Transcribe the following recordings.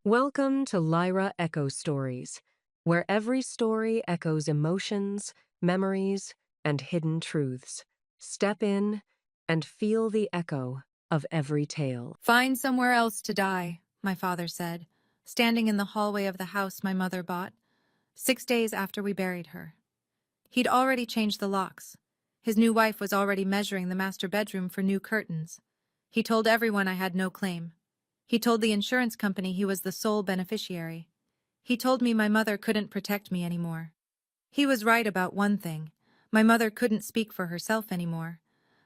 Welcome to Lyra Echo Stories, where every story echoes emotions, memories, and hidden truths. Step in and feel the echo of every tale. Find somewhere else to die, my father said, standing in the hallway of the house my mother bought, 6 days after we buried her. He'd already changed the locks. His new wife was already measuring the master bedroom for new curtains. He told everyone I had no claim. He told the insurance company he was the sole beneficiary. He told me my mother couldn't protect me anymore. He was right about one thing. My mother couldn't speak for herself anymore.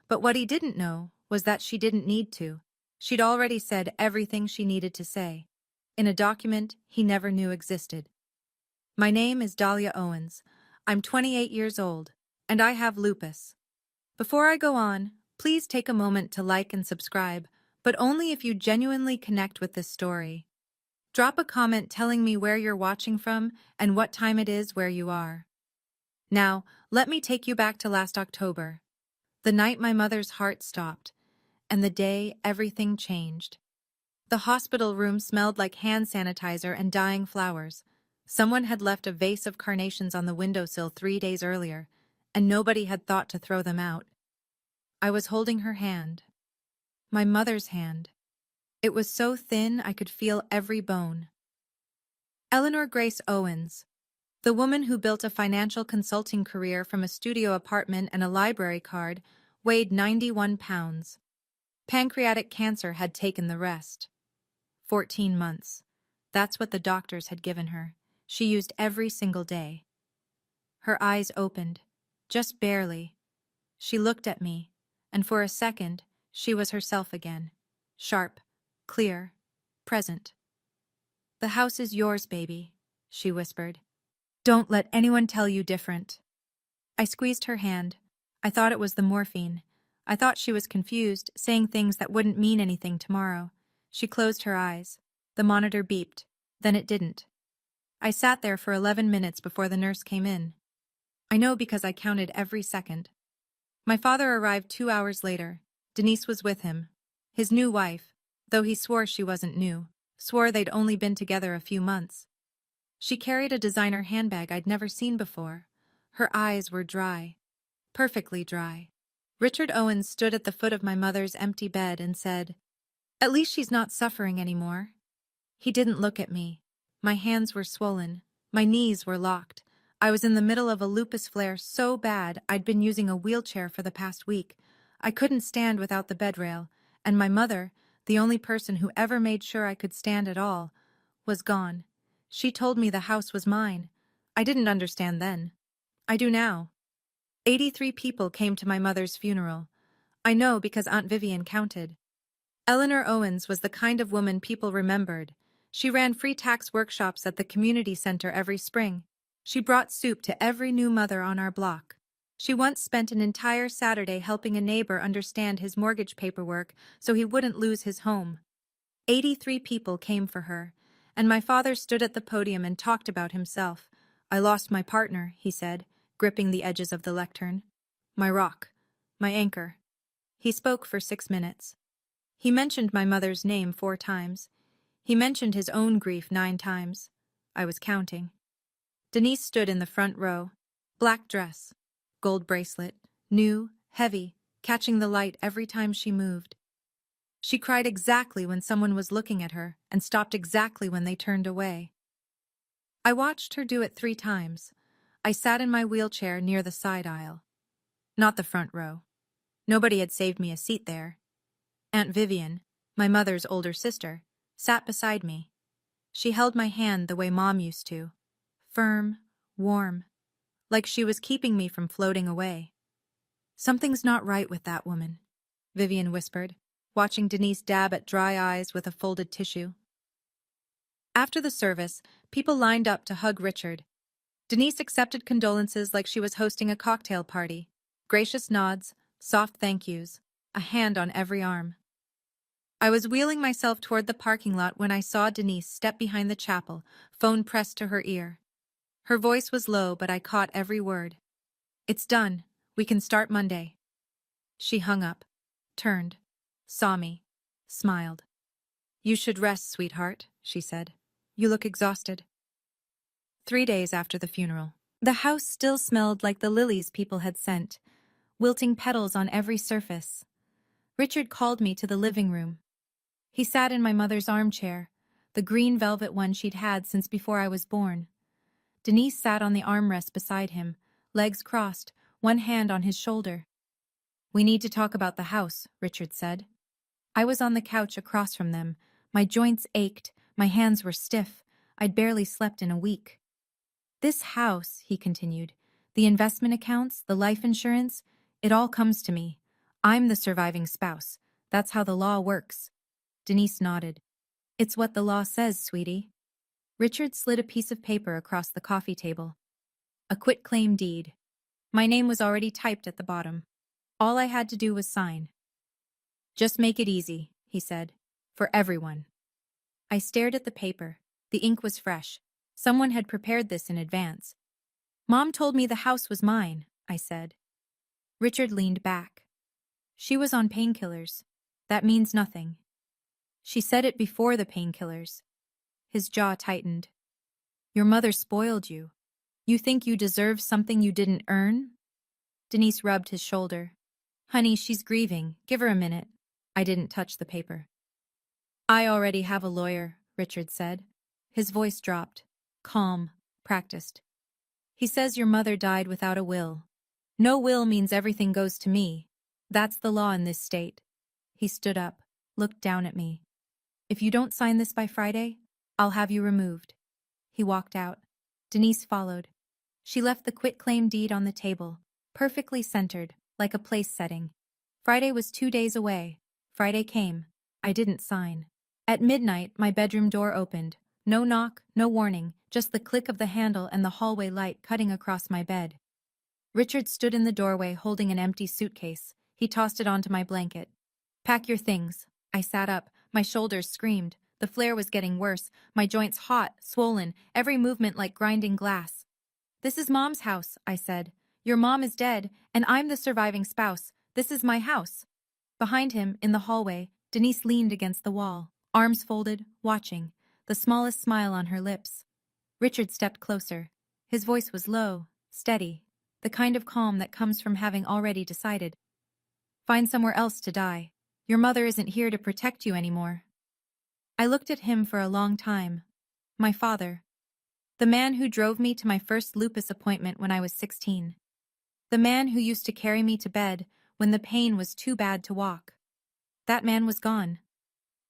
But what he didn't know was that she didn't need to. She'd already said everything she needed to say, in a document he never knew existed. My name is Dahlia Owens. I'm 28 years old, and I have lupus. Before I go on, please take a moment to like and subscribe, but only if you genuinely connect with this story. Drop a comment telling me where you're watching from and what time it is where you are. Now, let me take you back to last October, the night my mother's heart stopped, and the day everything changed. The hospital room smelled like hand sanitizer and dying flowers. Someone had left a vase of carnations on the windowsill 3 days earlier, and nobody had thought to throw them out. I was holding her hand. My mother's hand. It was so thin I could feel every bone. Eleanor Grace Owens, the woman who built a financial consulting career from a studio apartment and a library card, weighed 91 pounds. Pancreatic cancer had taken the rest. 14 months. That's what the doctors had given her. She used every single day. Her eyes opened, just barely. She looked at me, and for a second, she was herself again. Sharp, clear, present. "The house is yours, baby," she whispered. "Don't let anyone tell you different." I squeezed her hand. I thought it was the morphine. I thought she was confused, saying things that wouldn't mean anything tomorrow. She closed her eyes. The monitor beeped. Then it didn't. I sat there for 11 minutes before the nurse came in. I know because I counted every second. My father arrived 2 hours later. Denise was with him. His new wife, though he swore she wasn't new, swore they'd only been together a few months. She carried a designer handbag I'd never seen before. Her eyes were dry. Perfectly dry. Richard Owens stood at the foot of my mother's empty bed and said, "At least she's not suffering anymore." He didn't look at me. My hands were swollen. My knees were locked. I was in the middle of a lupus flare so bad I'd been using a wheelchair for the past week. I couldn't stand without the bed rail, and my mother, the only person who ever made sure I could stand at all, was gone. She told me the house was mine. I didn't understand then. I do now. 83 people came to my mother's funeral. I know because Aunt Vivian counted. Eleanor Owens was the kind of woman people remembered. She ran free tax workshops at the community center every spring. She brought soup to every new mother on our block. She once spent an entire Saturday helping a neighbor understand his mortgage paperwork so he wouldn't lose his home. 83 people came for her, and my father stood at the podium and talked about himself. "I lost my partner," he said, gripping the edges of the lectern. "My rock. My anchor." He spoke for 6 minutes. He mentioned my mother's name 4 times. He mentioned his own grief 9 times. I was counting. Denise stood in the front row. Black dress, gold bracelet, new, heavy, catching the light every time she moved. She cried exactly when someone was looking at her and stopped exactly when they turned away. I watched her do it 3 times. I sat in my wheelchair near the side aisle. Not the front row. Nobody had saved me a seat there. Aunt Vivian, my mother's older sister, sat beside me. She held my hand the way Mom used to. Firm, warm, like she was keeping me from floating away. "Something's not right with that woman," Vivian whispered, watching Denise dab at dry eyes with a folded tissue. After the service, people lined up to hug Richard. Denise accepted condolences like she was hosting a cocktail party. Gracious nods, soft thank yous, a hand on every arm. I was wheeling myself toward the parking lot when I saw Denise step behind the chapel, phone pressed to her ear. Her voice was low, but I caught every word. "It's done. We can start Monday." She hung up, turned, saw me, smiled. "You should rest, sweetheart," she said. You look exhausted. 3 days after the funeral. The house still smelled like the lilies people had sent, wilting petals on every surface. Richard called me to the living room. He sat in my mother's armchair, the green velvet one she'd had since before I was born. Denise sat on the armrest beside him, legs crossed, one hand on his shoulder. "We need to talk about the house," Richard said. I was on the couch across from them. My joints ached, my hands were stiff. I'd barely slept in a week. "This house," he continued, "the investment accounts, the life insurance, it all comes to me. I'm the surviving spouse. That's how the law works." Denise nodded. "It's what the law says, sweetie." Richard slid a piece of paper across the coffee table. A quitclaim deed. My name was already typed at the bottom. All I had to do was sign. "Just make it easy," he said. "For everyone." I stared at the paper. The ink was fresh. Someone had prepared this in advance. "Mom told me the house was mine," I said. Richard leaned back. "She was on painkillers. That means nothing." "She said it before the painkillers." His jaw tightened. "Your mother spoiled you. You think you deserve something you didn't earn?" Denise rubbed his shoulder. "Honey, she's grieving. Give her a minute." I didn't touch the paper. "I already have a lawyer," Richard said. His voice dropped. Calm, practiced. "He says your mother died without a will. No will means everything goes to me. That's the law in this state." He stood up, looked down at me. "If you don't sign this by Friday, I'll have you removed." He walked out. Denise followed. She left the quitclaim deed on the table, perfectly centered, like a place setting. Friday was 2 days away. Friday came. I didn't sign. At midnight, my bedroom door opened. No knock, no warning, just the click of the handle and the hallway light cutting across my bed. Richard stood in the doorway holding an empty suitcase. He tossed it onto my blanket. "Pack your things." I sat up. My shoulders screamed. The flare was getting worse, my joints hot, swollen, every movement like grinding glass. "This is Mom's house," I said. "Your mom is dead, and I'm the surviving spouse. This is my house." Behind him, in the hallway, Denise leaned against the wall, arms folded, watching, the smallest smile on her lips. Richard stepped closer. His voice was low, steady, the kind of calm that comes from having already decided. "Find somewhere else to die. Your mother isn't here to protect you anymore." I looked at him for a long time. My father. The man who drove me to my first lupus appointment when I was 16. The man who used to carry me to bed when the pain was too bad to walk. That man was gone.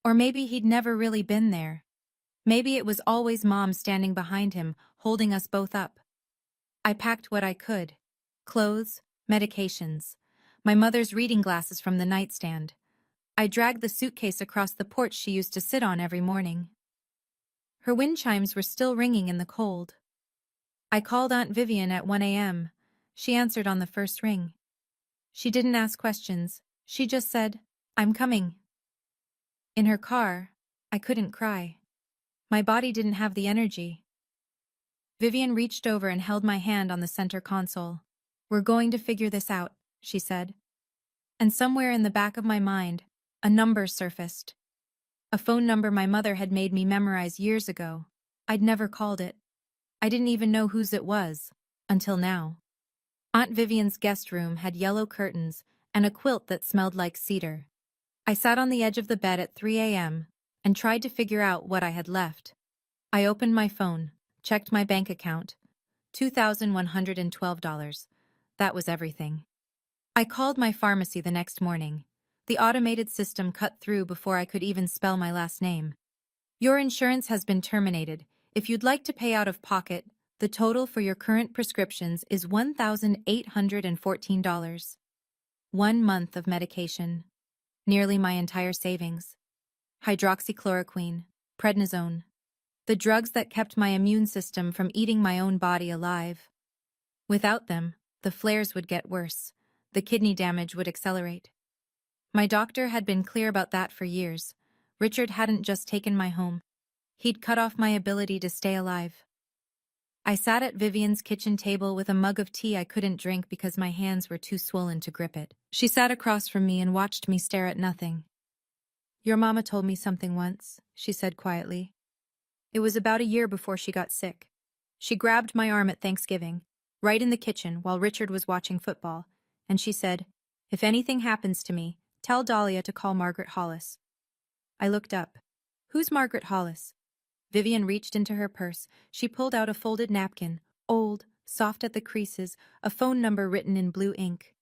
Or maybe he'd never really been there. Maybe it was always Mom standing behind him, holding us both up. I packed what I could. Clothes, medications, my mother's reading glasses from the nightstand. I dragged the suitcase across the porch she used to sit on every morning. Her wind chimes were still ringing in the cold. I called Aunt Vivian at 1 a.m. She answered on the first ring. She didn't ask questions. She just said, "I'm coming." In her car, I couldn't cry. My body didn't have the energy. Vivian reached over and held my hand on the center console. "We're going to figure this out," she said. And somewhere in the back of my mind, a number surfaced. A phone number my mother had made me memorize years ago. I'd never called it. I didn't even know whose it was, until now. Aunt Vivian's guest room had yellow curtains and a quilt that smelled like cedar. I sat on the edge of the bed at 3 a.m. and tried to figure out what I had left. I opened my phone, checked my bank account. $2,112. That was everything. I called my pharmacy the next morning. The automated system cut through before I could even spell my last name. "Your insurance has been terminated. If you'd like to pay out of pocket, the total for your current prescriptions is $1,814. 1 month of medication. Nearly my entire savings. Hydroxychloroquine, prednisone. The drugs that kept my immune system from eating my own body alive. Without them, the flares would get worse. The kidney damage would accelerate. My doctor had been clear about that for years. Richard hadn't just taken my home. He'd cut off my ability to stay alive. I sat at Vivian's kitchen table with a mug of tea I couldn't drink because my hands were too swollen to grip it. She sat across from me and watched me stare at nothing. "Your mama told me something once," she said quietly. It was about a year before she got sick. She grabbed my arm at Thanksgiving, right in the kitchen while Richard was watching football, and she said, "If anything happens to me, tell Dahlia to call Margaret Hollis." I looked up. "Who's Margaret Hollis?" Vivian reached into her purse. She pulled out a folded napkin, old, soft at the creases, a phone number written in blue ink.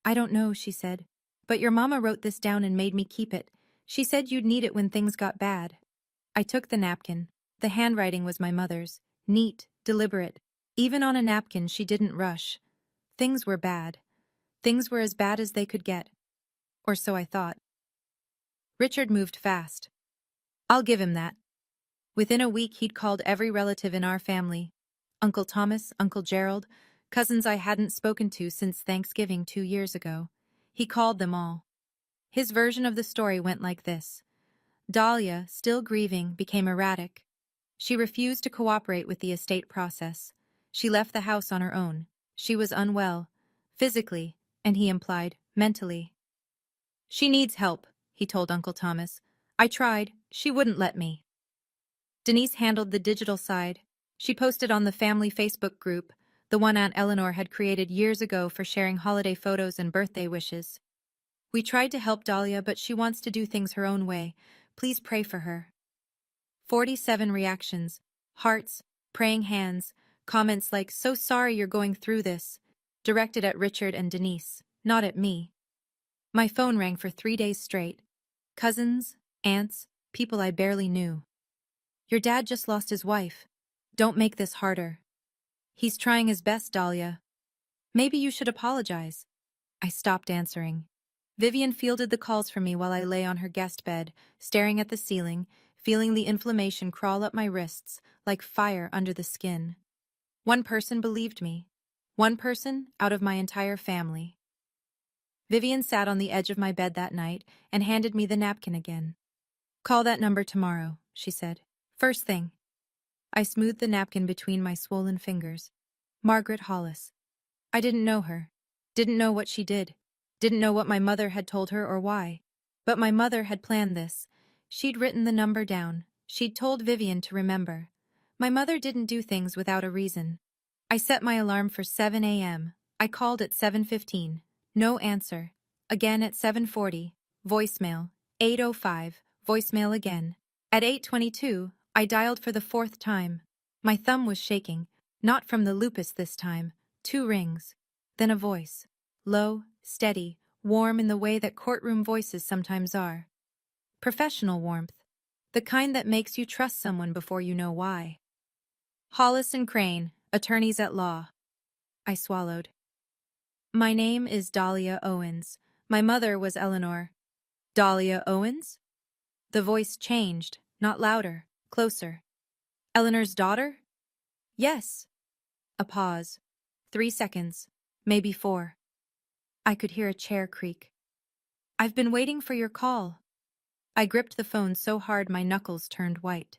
"I don't know," she said. "But your mama wrote this down and made me keep it. She said you'd need it when things got bad." I took the napkin. The handwriting was my mother's, neat, deliberate. Even on a napkin, she didn't rush. Things were bad. Things were as bad as they could get. Or so I thought. Richard moved fast. I'll give him that. Within a week, he'd called every relative in our family. Uncle Thomas, Uncle Gerald, cousins I hadn't spoken to since Thanksgiving 2 years ago. He called them all. His version of the story went like this. Dahlia, still grieving, became erratic. She refused to cooperate with the estate process. She left the house on her own. She was unwell, physically, and he implied, mentally. "She needs help," he told Uncle Thomas. "I tried. She wouldn't let me." Denise handled the digital side. She posted on the family Facebook group, the one Aunt Eleanor had created years ago for sharing holiday photos and birthday wishes. "We tried to help Dahlia, but she wants to do things her own way. Please pray for her." 47 reactions, hearts, praying hands, comments like, "So sorry you're going through this," directed at Richard and Denise, not at me. My phone rang for 3 days straight. Cousins, aunts, people I barely knew. "Your dad just lost his wife. Don't make this harder." "He's trying his best, Dahlia." "Maybe you should apologize." I stopped answering. Vivian fielded the calls for me while I lay on her guest bed, staring at the ceiling, feeling the inflammation crawl up my wrists like fire under the skin. One person believed me. One person out of my entire family. Vivian sat on the edge of my bed that night and handed me the napkin again. "Call that number tomorrow," she said. "First thing." I smoothed the napkin between my swollen fingers. Margaret Hollis. I didn't know her. Didn't know what she did. Didn't know what my mother had told her or why. But my mother had planned this. She'd written the number down. She'd told Vivian to remember. My mother didn't do things without a reason. I set my alarm for 7 a.m. I called at 7:15. No answer. Again at 7:40. Voicemail. 8:05. Voicemail again. At 8:22, I dialed for the fourth time. My thumb was shaking. Not from the lupus this time. 2 rings. Then a voice. Low, steady, warm in the way that courtroom voices sometimes are. Professional warmth. The kind that makes you trust someone before you know why. "Hollis and Crane, attorneys at law." I swallowed. "My name is Dahlia Owens. My mother was Eleanor." "Dahlia Owens?" The voice changed, not louder, closer. "Eleanor's daughter?" "Yes." A pause. 3 seconds. Maybe 4. I could hear a chair creak. "I've been waiting for your call." I gripped the phone so hard my knuckles turned white.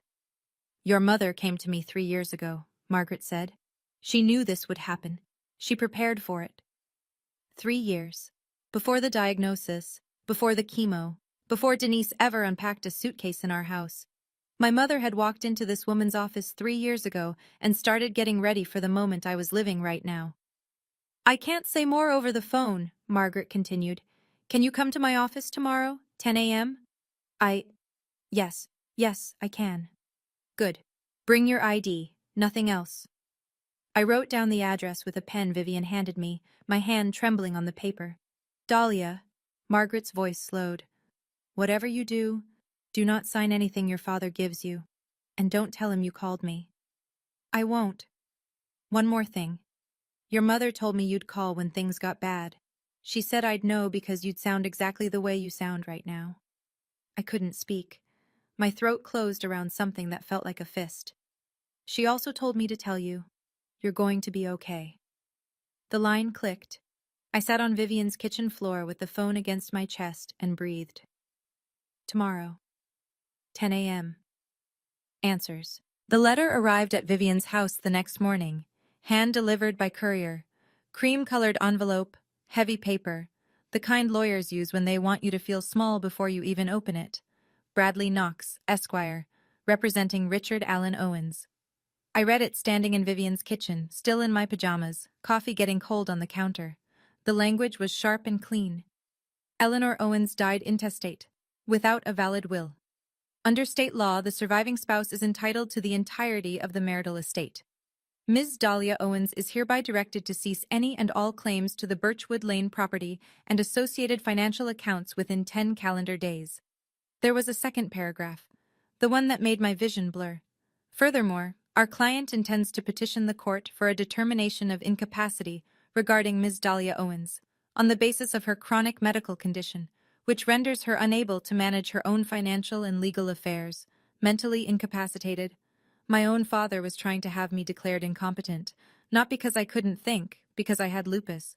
"Your mother came to me 3 years ago," Margaret said. "She knew this would happen. She prepared for it." 3 years. Before the diagnosis, before the chemo, before Denise ever unpacked a suitcase in our house. My mother had walked into this woman's office 3 years ago and started getting ready for the moment I was living right now. "I can't say more over the phone," Margaret continued. "Can you come to my office tomorrow, 10 a.m.? Yes, I can." "Good. Bring your ID, nothing else." I wrote down the address with a pen Vivian handed me, my hand trembling on the paper. "Dahlia," Margaret's voice slowed. "Whatever you do, do not sign anything your father gives you. And don't tell him you called me." "I won't." "One more thing. Your mother told me you'd call when things got bad. She said I'd know because you'd sound exactly the way you sound right now." I couldn't speak. My throat closed around something that felt like a fist. "She also told me to tell you, you're going to be okay." The line clicked. I sat on Vivian's kitchen floor with the phone against my chest and breathed. "Tomorrow, 10 a.m. Answers." The letter arrived at Vivian's house the next morning, hand-delivered by courier. Cream-colored envelope, heavy paper, the kind lawyers use when they want you to feel small before you even open it. "Bradley Knox, Esquire. representing Richard Allen Owens. I read it standing in Vivian's kitchen, still in my pajamas, coffee getting cold on the counter. The language was sharp and clean. Eleanor Owens died intestate, without a valid will. Under state law, the surviving spouse is entitled to the entirety of the marital estate. Ms. Dahlia Owens is hereby directed to cease any and all claims to the Birchwood Lane property and associated financial accounts within 10 calendar days. There was a second paragraph, the one that made my vision blur. Furthermore, our client intends to petition the court for a determination of incapacity regarding Ms. Dahlia Owens, on the basis of her chronic medical condition, which renders her unable to manage her own financial and legal affairs, mentally incapacitated. My own father was trying to have me declared incompetent, not because I couldn't think, because I had lupus.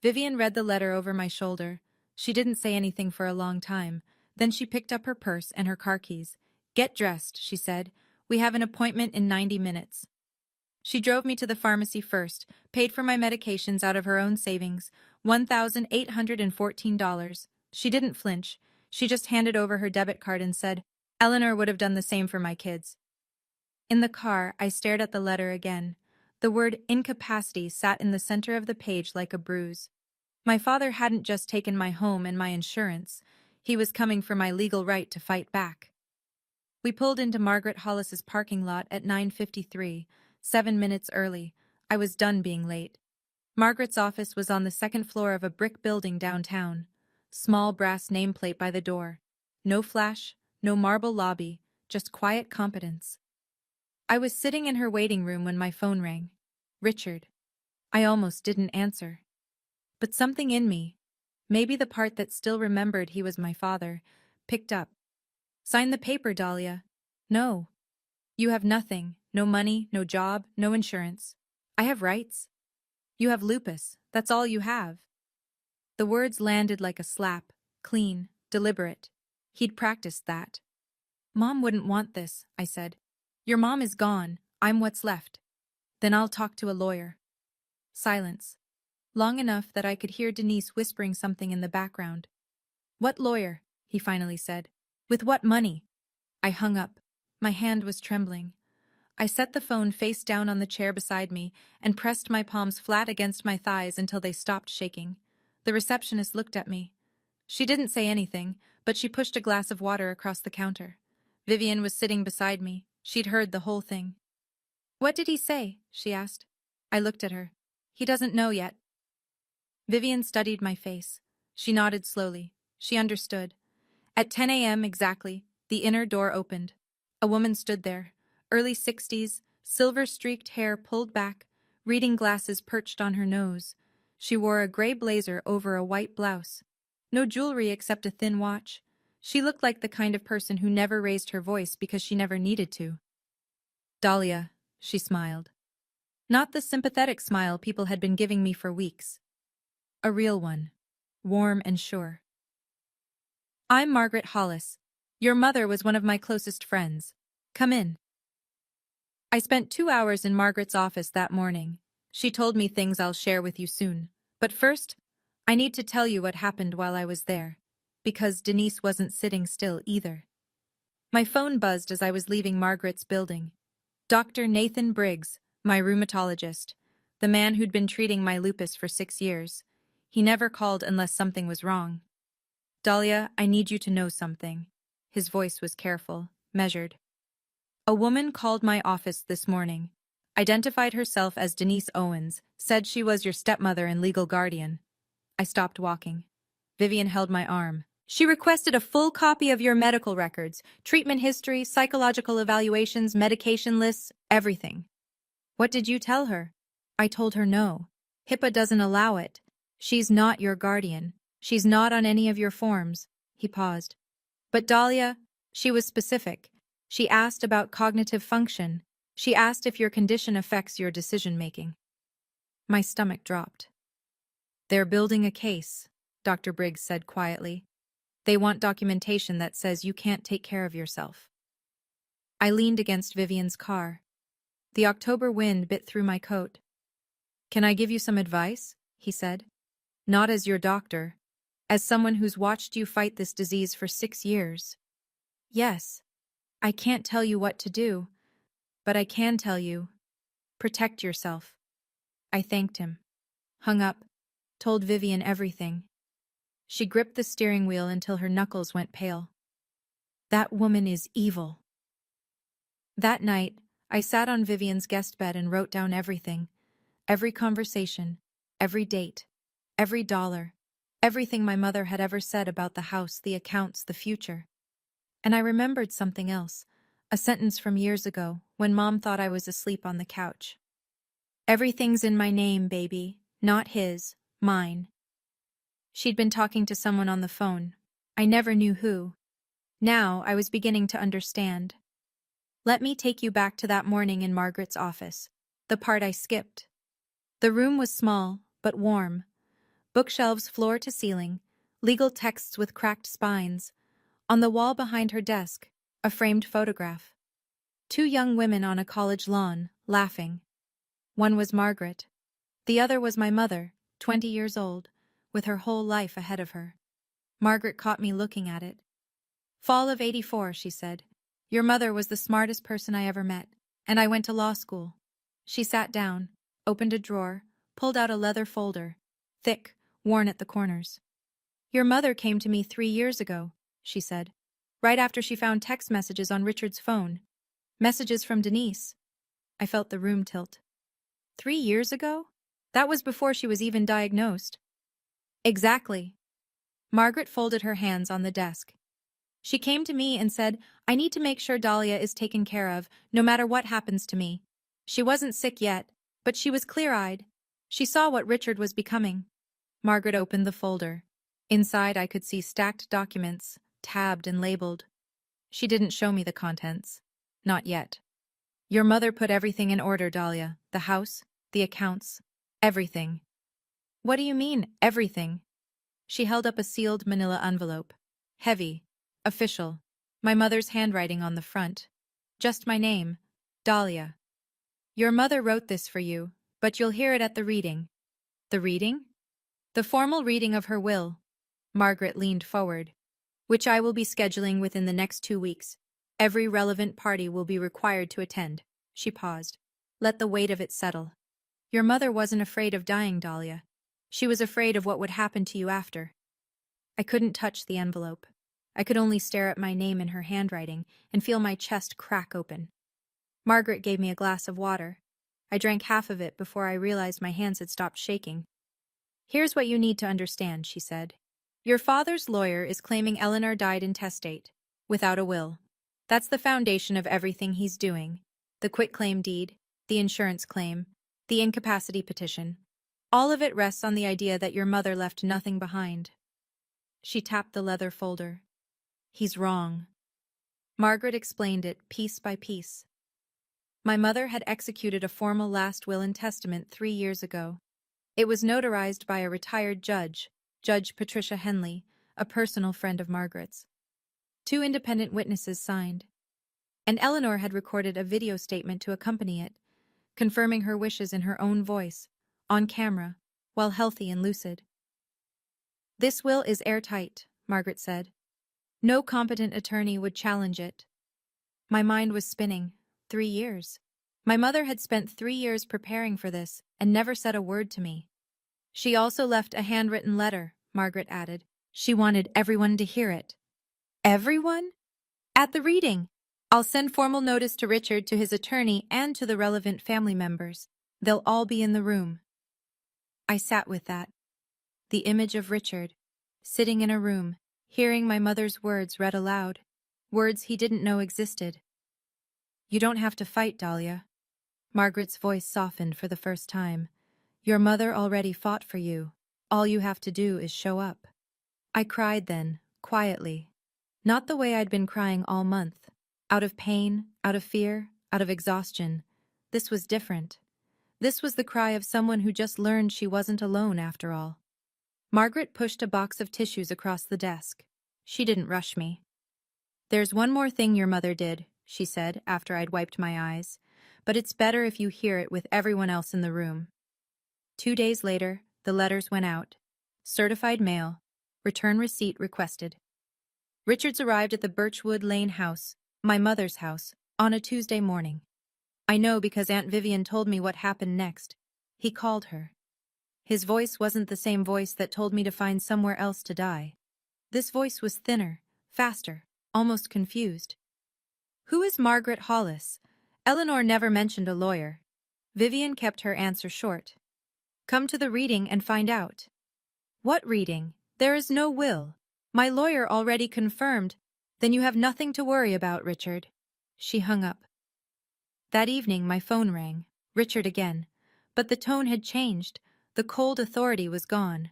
Vivian read the letter over my shoulder. She didn't say anything for a long time. Then she picked up her purse and her car keys. "Get dressed," she said. "We have an appointment in 90 minutes." She drove me to the pharmacy first, paid for my medications out of her own savings, $1,814. She didn't flinch. She just handed over her debit card and said, "Eleanor would have done the same for my kids." In the car, I stared at the letter again. The word incapacity sat in the center of the page like a bruise. My father hadn't just taken my home and my insurance. He was coming for my legal right to fight back. We pulled into Margaret Hollis's parking lot at 9:53, 7 minutes early. I was done being late. Margaret's office was on the second floor of a brick building downtown. Small brass nameplate by the door. No flash, no marble lobby, just quiet competence. I was sitting in her waiting room when my phone rang. Richard. I almost didn't answer. But something in me, maybe the part that still remembered he was my father, picked up. "Sign the paper, Dahlia." "No. You have nothing, no money, no job, no insurance. I have rights. You have lupus, that's all you have." The words landed like a slap, clean, deliberate. He'd practiced that. "Mom wouldn't want this," I said. "Your mom is gone, I'm what's left. Then I'll talk to a lawyer." Silence. Long enough that I could hear Denise whispering something in the background. "What lawyer?" he finally said. "With what money?" I hung up. My hand was trembling. I set the phone face down on the chair beside me and pressed my palms flat against my thighs until they stopped shaking. The receptionist looked at me. She didn't say anything, but she pushed a glass of water across the counter. Vivian was sitting beside me. She'd heard the whole thing. "What did he say?" she asked. I looked at her. "He doesn't know yet." Vivian studied my face. She nodded slowly. She understood. At 10 a.m. exactly, the inner door opened. A woman stood there, early 60s, silver-streaked hair pulled back, reading glasses perched on her nose. She wore a gray blazer over a white blouse. No jewelry except a thin watch. She looked like the kind of person who never raised her voice because she never needed to. "Dahlia," she smiled. Not the sympathetic smile people had been giving me for weeks. A real one. Warm and sure. "I'm Margaret Hollis. Your mother was one of my closest friends. Come in." I spent 2 hours in Margaret's office that morning. She told me things I'll share with you soon. But first, I need to tell you what happened while I was there. Because Denise wasn't sitting still either. My phone buzzed as I was leaving Margaret's building. Dr. Nathan Briggs, my rheumatologist, the man who'd been treating my lupus for 6 years. He never called unless something was wrong. "Dahlia, I need you to know something." His voice was careful, measured. "A woman called my office this morning, identified herself as Denise Owens, said she was your stepmother and legal guardian." I stopped walking. Vivian held my arm. "She requested a full copy of your medical records, treatment history, psychological evaluations, medication lists, everything." "What did you tell her?" "I told her no. HIPAA doesn't allow it. She's not your guardian. She's not on any of your forms." He paused. "But Dahlia," she was specific. She asked about cognitive function. She asked if your condition affects your decision-making. My stomach dropped. "They're building a case," Dr. Briggs said quietly. "They want documentation that says you can't take care of yourself." I leaned against Vivian's car. The October wind bit through my coat. "Can I give you some advice?" he said. "Not as your doctor. As someone who's watched you fight this disease for 6 years." "Yes." I can't tell you what to do, but I can tell you, protect yourself. I thanked him, hung up, told Vivian everything. She gripped the steering wheel until her knuckles went pale. That woman is evil. That night, I sat on Vivian's guest bed and wrote down everything. Every conversation, every date, every dollar, everything my mother had ever said about the house, the accounts, the future. And I remembered something else, a sentence from years ago, when Mom thought I was asleep on the couch. Everything's in my name, baby, not his, mine. She'd been talking to someone on the phone. I never knew who. Now I was beginning to understand. Let me take you back to that morning in Margaret's office, the part I skipped. The room was small, but warm. Bookshelves floor to ceiling, legal texts with cracked spines. On the wall behind her desk, a framed photograph. Two young women on a college lawn, laughing. One was Margaret. The other was my mother, 20 years old, with her whole life ahead of her. Margaret caught me looking at it. Fall of '84, she said. Your mother was the smartest person I ever met, and I went to law school. She sat down, opened a drawer, pulled out a leather folder, thick, worn at the corners. Your mother came to me 3 years ago, she said, right after she found text messages on Richard's phone. Messages from Denise. I felt the room tilt. 3 years ago? That was before she was even diagnosed. Exactly. Margaret folded her hands on the desk. She came to me and said, I need to make sure Dahlia is taken care of, no matter what happens to me. She wasn't sick yet, but she was clear-eyed. She saw what Richard was becoming. Margaret opened the folder. Inside I could see stacked documents, tabbed and labeled. She didn't show me the contents. Not yet. Your mother put everything in order, Dahlia. The house, the accounts, everything. What do you mean, everything? She held up a sealed manila envelope. Heavy. Official. My mother's handwriting on the front. Just my name. Dahlia. Your mother wrote this for you, but you'll hear it at the reading. The reading? The formal reading of her will. Margaret leaned forward. Which I will be scheduling within the next 2 weeks. Every relevant party will be required to attend. She paused. Let the weight of it settle. Your mother wasn't afraid of dying, Dahlia. She was afraid of what would happen to you after. I couldn't touch the envelope. I could only stare at my name in her handwriting and feel my chest crack open. Margaret gave me a glass of water. I drank half of it before I realized my hands had stopped shaking. Here's what you need to understand, she said. Your father's lawyer is claiming Eleanor died intestate, without a will. That's the foundation of everything he's doing. The quitclaim deed, the insurance claim, the incapacity petition. All of it rests on the idea that your mother left nothing behind. She tapped the leather folder. He's wrong. Margaret explained it piece by piece. My mother had executed a formal last will and testament 3 years ago. It was notarized by a retired judge, Judge Patricia Henley, a personal friend of Margaret's. 2 independent witnesses signed. And Eleanor had recorded a video statement to accompany it, confirming her wishes in her own voice, on camera, while healthy and lucid. This will is airtight, Margaret said. No competent attorney would challenge it. My mind was spinning. 3 years. My mother had spent 3 years preparing for this and never said a word to me. She also left a handwritten letter, Margaret added. She wanted everyone to hear it. Everyone? At the reading. I'll send formal notice to Richard, to his attorney, and to the relevant family members. They'll all be in the room. I sat with that. The image of Richard, sitting in a room, hearing my mother's words read aloud, words he didn't know existed. You don't have to fight, Dahlia. Margaret's voice softened for the first time. Your mother already fought for you. All you have to do is show up. I cried then, quietly. Not the way I'd been crying all month. Out of pain, out of fear, out of exhaustion. This was different. This was the cry of someone who just learned she wasn't alone after all. Margaret pushed a box of tissues across the desk. She didn't rush me. There's one more thing your mother did, she said after I'd wiped my eyes, but it's better if you hear it with everyone else in the room. 2 days later, the letters went out. Certified mail. Return receipt requested. Richards arrived at the Birchwood Lane house, My mother's house, on a Tuesday morning. I know because Aunt Vivian told me what happened next. He called her. His voice wasn't the same voice that told me to find somewhere else to die. This voice was thinner, faster, almost confused. Who is Margaret Hollis? Eleanor never mentioned a lawyer. Vivian kept her answer short. Come to the reading and find out. What reading? There is no will. My lawyer already confirmed. Then you have nothing to worry about, Richard. She hung up. That evening my phone rang. Richard again. But the tone had changed. The cold authority was gone.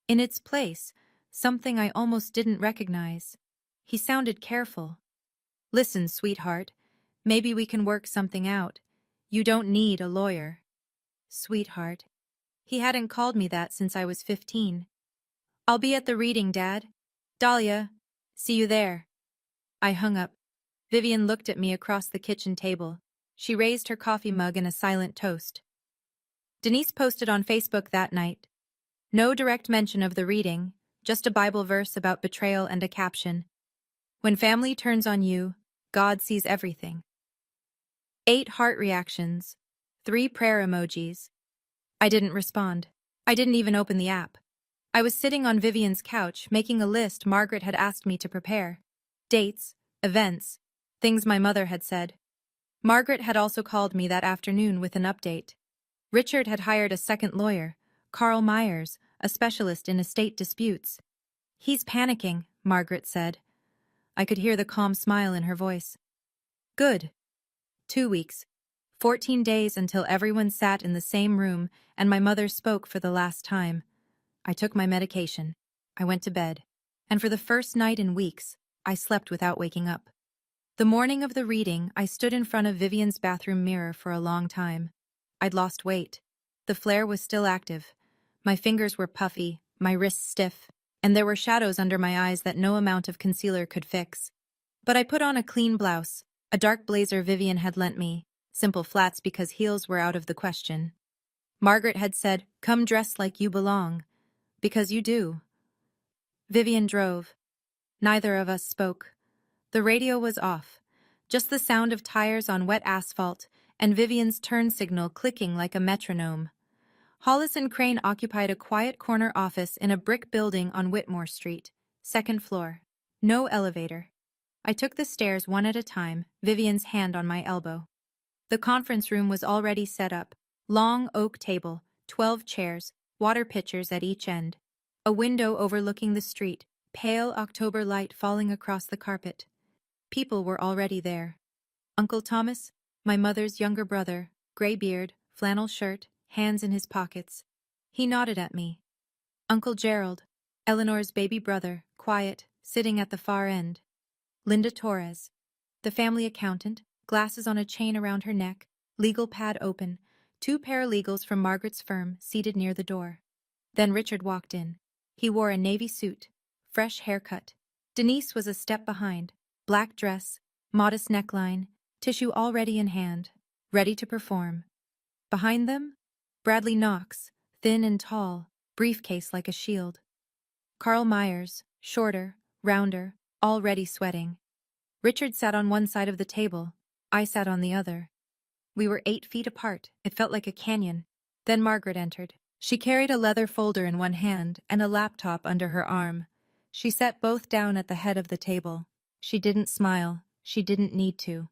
In its place, something I almost didn't recognize. He sounded careful. Listen, sweetheart. Maybe we can work something out. You don't need a lawyer. Sweetheart. He hadn't called me that since I was 15. I'll be at the reading, Dad. Dahlia. See you there. I hung up. Vivian looked at me across the kitchen table. She raised her coffee mug in a silent toast. Denise posted on Facebook that night. No direct mention of the reading, just a Bible verse about betrayal and a caption. When family turns on you, God sees everything. 8 heart reactions. 3 prayer emojis. I didn't respond. I didn't even open the app. I was sitting on Vivian's couch, making a list Margaret had asked me to prepare. Dates, events, things my mother had said. Margaret had also called me that afternoon with an update. Richard had hired a second lawyer, Carl Myers, a specialist in estate disputes. He's panicking, Margaret said. I could hear the calm smile in her voice. Good. 2 weeks. 14 days until everyone sat in the same room and my mother spoke for the last time. I took my medication. I went to bed. And for the first night in weeks, I slept without waking up. The morning of the reading, I stood in front of Vivian's bathroom mirror for a long time. I'd lost weight. The flare was still active. My fingers were puffy, my wrists stiff, and there were shadows under my eyes that no amount of concealer could fix. But I put on a clean blouse, a dark blazer Vivian had lent me, simple flats because heels were out of the question. Margaret had said, "Come dressed like you belong." Because you do. Vivian drove. Neither of us spoke. The radio was off. Just the sound of tires on wet asphalt and Vivian's turn signal clicking like a metronome. Hollis and Crane occupied a quiet corner office in a brick building on Whitmore Street, 2nd floor. No elevator. I took the stairs one at a time, Vivian's hand on my elbow. The conference room was already set up. Long oak table, 12 chairs, water pitchers at each end. A window overlooking the street, pale October light falling across the carpet. People were already there. Uncle Thomas, my mother's younger brother, gray beard, flannel shirt, hands in his pockets. He nodded at me. Uncle Gerald, Eleanor's baby brother, quiet, sitting at the far end. Linda Torres, the family accountant, glasses on a chain around her neck, legal pad open, 2 paralegals from Margaret's firm seated near the door. Then Richard walked in. He wore a navy suit, fresh haircut. Denise was a step behind, black dress, modest neckline, tissue already in hand, ready to perform. Behind them, Bradley Knox, thin and tall, briefcase like a shield. Carl Myers, shorter, rounder, already sweating. Richard sat on one side of the table. I sat on the other. We were 8 feet apart. It felt like a canyon. Then Margaret entered. She carried a leather folder in one hand and a laptop under her arm. She set both down at the head of the table. She didn't smile. She didn't need to.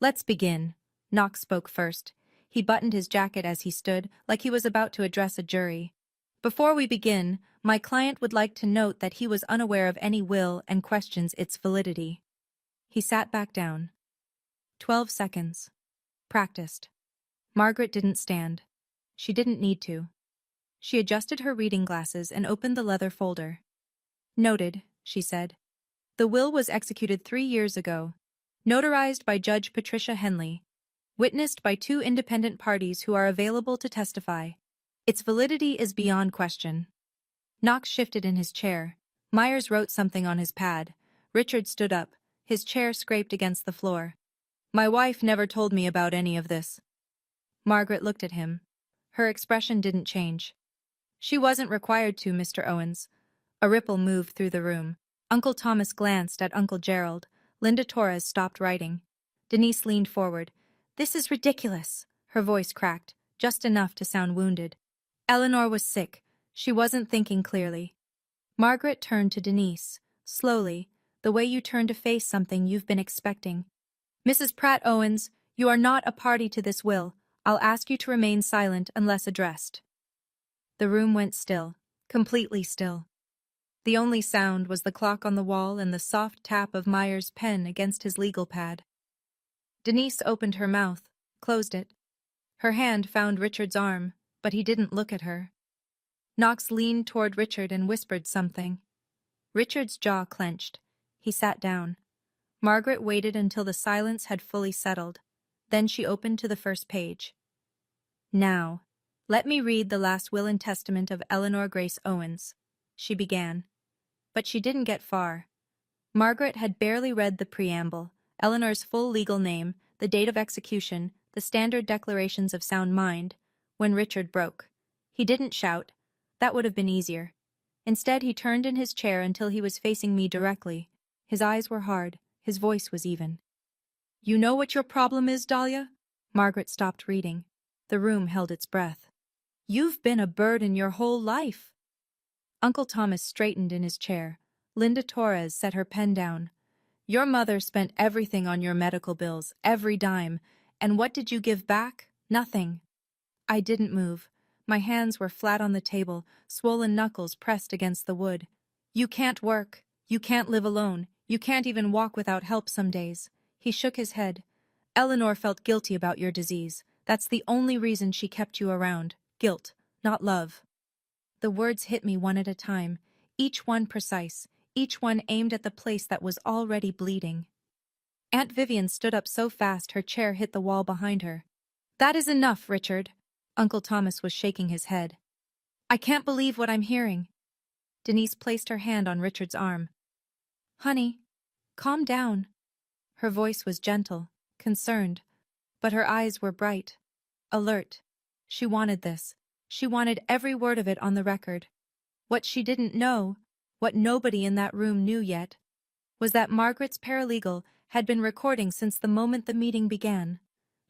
Let's begin. Knox spoke first. He buttoned his jacket as he stood, like he was about to address a jury. Before we begin, my client would like to note that he was unaware of any will and questions its validity. He sat back down. 12 seconds. Practiced. Margaret didn't stand. She didn't need to. She adjusted her reading glasses and opened the leather folder. Noted, she said. The will was executed 3 years ago. Notarized by Judge Patricia Henley. Witnessed by 2 independent parties who are available to testify. Its validity is beyond question. Knox shifted in his chair. Myers wrote something on his pad. Richard stood up. His chair scraped against the floor. My wife never told me about any of this. Margaret looked at him. Her expression didn't change. She wasn't required to, Mr. Owens. A ripple moved through the room. Uncle Thomas glanced at Uncle Gerald, Linda Torres stopped writing. Denise leaned forward. "This is ridiculous." Her voice cracked, just enough to sound wounded. Eleanor was sick. She wasn't thinking clearly. Margaret turned to Denise, slowly, the way you turn to face something you've been expecting. "Mrs. Pratt Owens, you are not a party to this will. I'll ask you to remain silent unless addressed." The room went still, completely still. The only sound was the clock on the wall and the soft tap of Meyer's pen against his legal pad. Denise opened her mouth, closed it. Her hand found Richard's arm, but he didn't look at her. Knox leaned toward Richard and whispered something. Richard's jaw clenched. He sat down. Margaret waited until the silence had fully settled. Then she opened to the first page. "Now, let me read the last will and testament of Eleanor Grace Owens," she began. But she didn't get far. Margaret had barely read the preamble, Eleanor's full legal name, the date of execution, the standard declarations of sound mind, when Richard broke. He didn't shout. That would have been easier. Instead, he turned in his chair until he was facing me directly. His eyes were hard, his voice was even. "You know what your problem is, Dahlia?" Margaret stopped reading. The room held its breath. "You've been a burden your whole life." Uncle Thomas straightened in his chair. Linda Torres set her pen down. "Your mother spent everything on your medical bills, every dime, and what did you give back? Nothing." I didn't move. My hands were flat on the table, swollen knuckles pressed against the wood. "You can't work. You can't live alone. You can't even walk without help some days." He shook his head. "Eleanor felt guilty about your disease. That's the only reason she kept you around. Guilt, not love." The words hit me one at a time, each one precise, each one aimed at the place that was already bleeding. Aunt Vivian stood up so fast her chair hit the wall behind her. "That is enough, Richard." Uncle Thomas was shaking his head. "I can't believe what I'm hearing." Denise placed her hand on Richard's arm. "Honey, calm down." Her voice was gentle, concerned, but her eyes were bright, alert. She wanted this. She wanted every word of it on the record. What she didn't know, what nobody in that room knew yet, was that Margaret's paralegal had been recording since the moment the meeting began.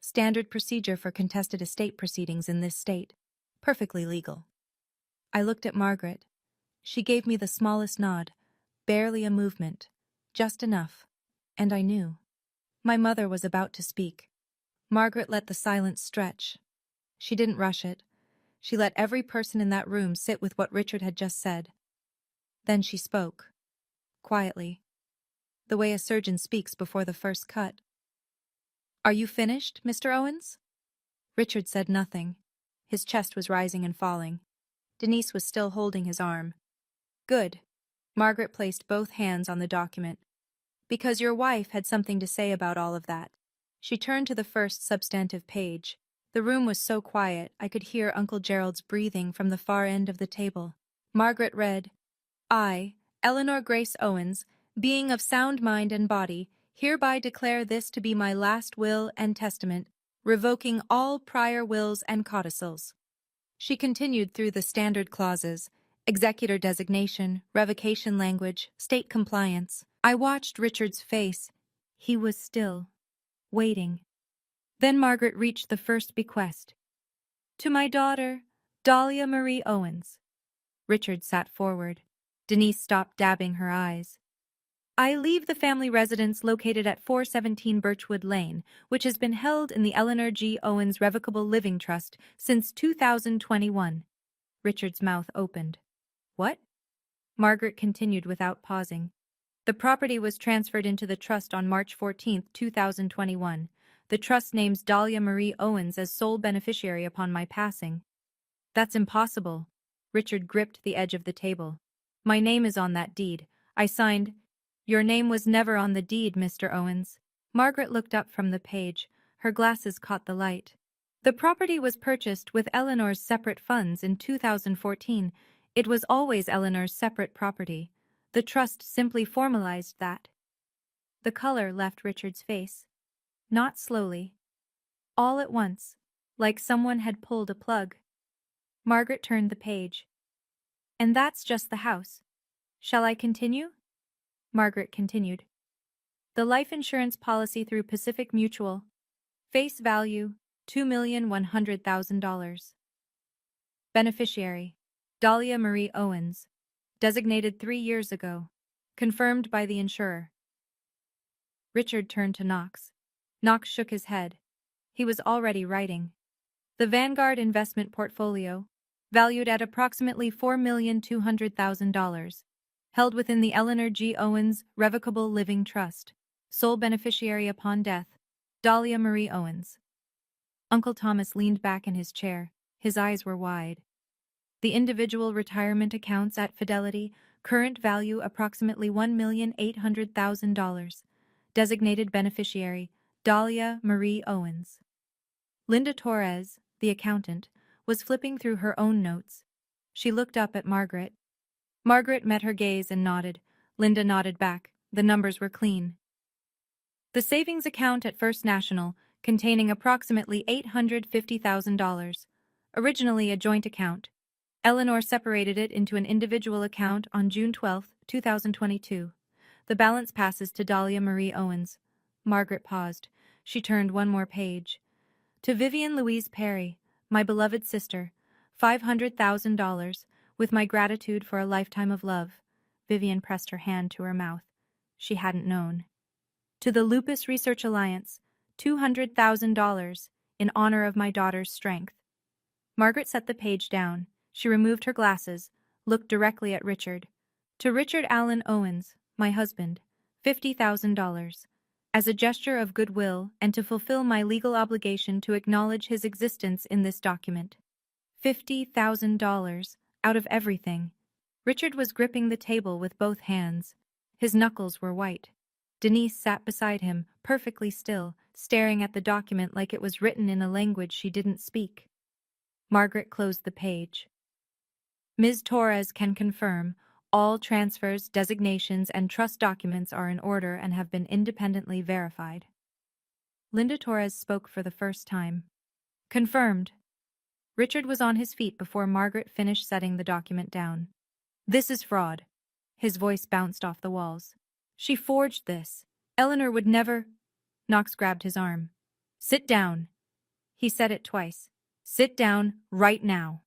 Standard procedure for contested estate proceedings in this state. Perfectly legal. I looked at Margaret. She gave me the smallest nod, barely a movement, just enough, and I knew. My mother was about to speak. Margaret let the silence stretch. She didn't rush it. She let every person in that room sit with what Richard had just said. Then she spoke. Quietly. The way a surgeon speaks before the first cut. "Are you finished, Mr. Owens?" Richard said nothing. His chest was rising and falling. Denise was still holding his arm. "Good." Margaret placed both hands on the document. "Because your wife had something to say about all of that." She turned to the first substantive page. The room was so quiet I could hear Uncle Gerald's breathing from the far end of the table. Margaret read, "I, Eleanor Grace Owens, being of sound mind and body, hereby declare this to be my last will and testament, revoking all prior wills and codicils." She continued through the standard clauses, executor designation, revocation language, state compliance. I watched Richard's face. He was still, waiting. Then Margaret reached the first bequest. "To my daughter, Dahlia Marie Owens." Richard sat forward. Denise stopped dabbing her eyes. "I leave the family residence located at 417 Birchwood Lane, which has been held in the Eleanor G. Owens Revocable Living Trust since 2021. Richard's mouth opened. "What?" Margaret continued without pausing. "The property was transferred into the trust on March 14, 2021. The trust names Dahlia Marie Owens as sole beneficiary upon my passing." "That's impossible." Richard gripped the edge of the table. "My name is on that deed. I signed—" "Your name was never on the deed, Mr. Owens." Margaret looked up from the page. Her glasses caught the light. "The property was purchased with Eleanor's separate funds in 2014. It was always Eleanor's separate property. The trust simply formalized that." The color left Richard's face. Not slowly. All at once, like someone had pulled a plug. Margaret turned the page. "And that's just the house. Shall I continue?" Margaret continued. The life insurance policy through Pacific Mutual. Face value, $2,100,000. Beneficiary, Dahlia Marie Owens. Designated 3 years ago. Confirmed by the insurer. Richard turned to Knox. Knox shook his head. He was already writing. The Vanguard investment portfolio, valued at approximately $4,200,000, held within the Eleanor G. Owens Revocable Living Trust. Sole beneficiary upon death, Dahlia Marie Owens. Uncle Thomas leaned back in his chair. His eyes were wide. The individual retirement accounts at Fidelity, current value approximately $1,800,000. Designated beneficiary, Dahlia Marie Owens. Linda Torres, the accountant, was flipping through her own notes. She looked up at Margaret. Margaret met her gaze and nodded. Linda nodded back. The numbers were clean. The savings account at First National, containing approximately $850,000. Originally a joint account. Eleanor separated it into an individual account on June 12, 2022. The balance passes to Dahlia Marie Owens. Margaret paused. She turned one more page. To Vivian Louise Perry, my beloved sister, $500,000, with my gratitude for a lifetime of love. Vivian pressed her hand to her mouth. She hadn't known. To the Lupus Research Alliance, $200,000, in honor of my daughter's strength. Margaret set the page down. She removed her glasses, looked directly at Richard. To Richard Allen Owens, my husband, $50,000. As a gesture of goodwill and to fulfill my legal obligation to acknowledge his existence in this document. $50,000, out of everything. Richard was gripping the table with both hands. His knuckles were white. Denise sat beside him, perfectly still, staring at the document like it was written in a language she didn't speak. Margaret closed the page. Ms. Torres can confirm all transfers, designations, and trust documents are in order and have been independently verified. Linda Torres spoke for the first time. Confirmed. Richard was on his feet before Margaret finished setting the document down. This is fraud. His voice bounced off the walls. She forged this. Eleanor would never... Knox grabbed his arm. Sit down. He said it twice. Sit down, right now.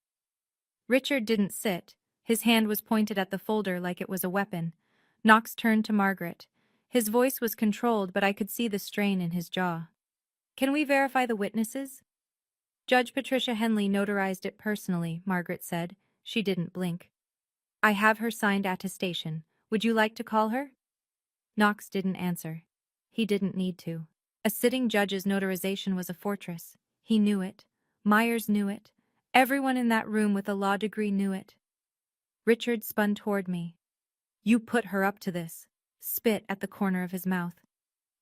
Richard didn't sit. His hand was pointed at the folder like it was a weapon. Knox turned to Margaret. His voice was controlled, but I could see the strain in his jaw. Can we verify the witnesses? Judge Patricia Henley notarized it personally, Margaret said. She didn't blink. I have her signed attestation. Would you like to call her? Knox didn't answer. He didn't need to. A sitting judge's notarization was a fortress. He knew it. Myers knew it. Everyone in that room with a law degree knew it. Richard spun toward me. You put her up to this. Spit at the corner of his mouth.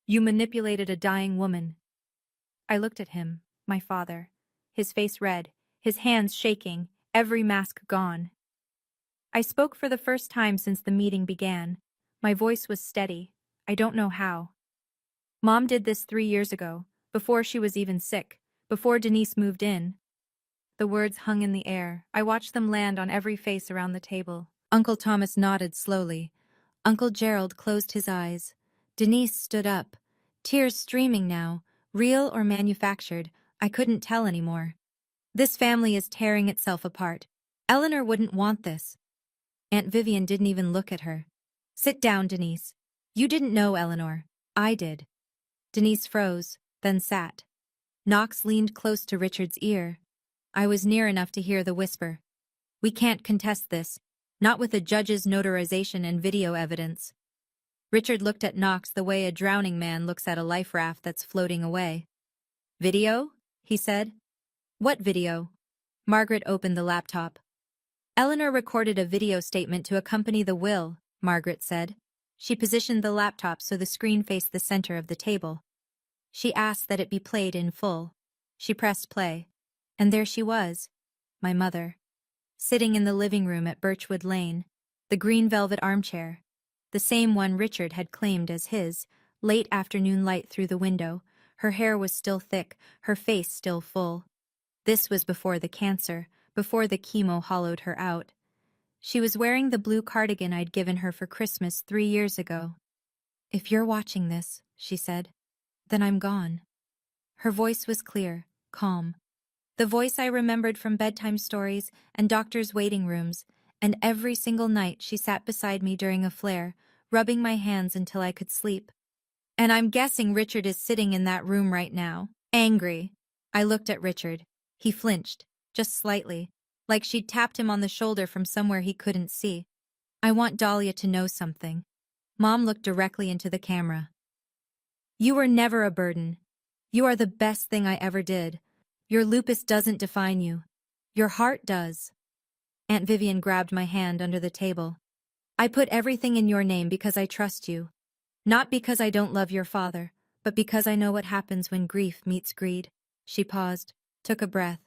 You manipulated a dying woman. I looked at him, my father. His face red, his hands shaking, every mask gone. I spoke for the first time since the meeting began. My voice was steady. I don't know how. Mom did this 3 years ago, before she was even sick, before Denise moved in. The words hung in the air. I watched them land on every face around the table. Uncle Thomas nodded slowly. Uncle Gerald closed his eyes. Denise stood up. Tears streaming now, real or manufactured, I couldn't tell anymore. This family is tearing itself apart. Eleanor wouldn't want this. Aunt Vivian didn't even look at her. Sit down, Denise. You didn't know Eleanor. I did. Denise froze, then sat. Knox leaned close to Richard's ear. I was near enough to hear the whisper. We can't contest this, not with a judge's notarization and video evidence. Richard looked at Knox the way a drowning man looks at a life raft that's floating away. Video? He said. What video? Margaret opened the laptop. Eleanor recorded a video statement to accompany the will, Margaret said. She positioned the laptop so the screen faced the center of the table. She asked that it be played in full. She pressed play. And there she was, my mother, sitting in the living room at Birchwood Lane, the green velvet armchair, the same one Richard had claimed as his, late afternoon light through the window. Her hair was still thick, her face still full. This was before the cancer, before the chemo hollowed her out. She was wearing the blue cardigan I'd given her for Christmas 3 years ago. "If you're watching this," she said, "then I'm gone." Her voice was clear, calm. The voice I remembered from bedtime stories and doctors' waiting rooms, and every single night she sat beside me during a flare, rubbing my hands until I could sleep. And I'm guessing Richard is sitting in that room right now, angry. I looked at Richard. He flinched, just slightly, like she'd tapped him on the shoulder from somewhere he couldn't see. "I want Dahlia to know something." Mom looked directly into the camera. "You were never a burden. You are the best thing I ever did. Your lupus doesn't define you. Your heart does." Aunt Vivian grabbed my hand under the table. "I put everything in your name because I trust you. Not because I don't love your father, but because I know what happens when grief meets greed." She paused, took a breath.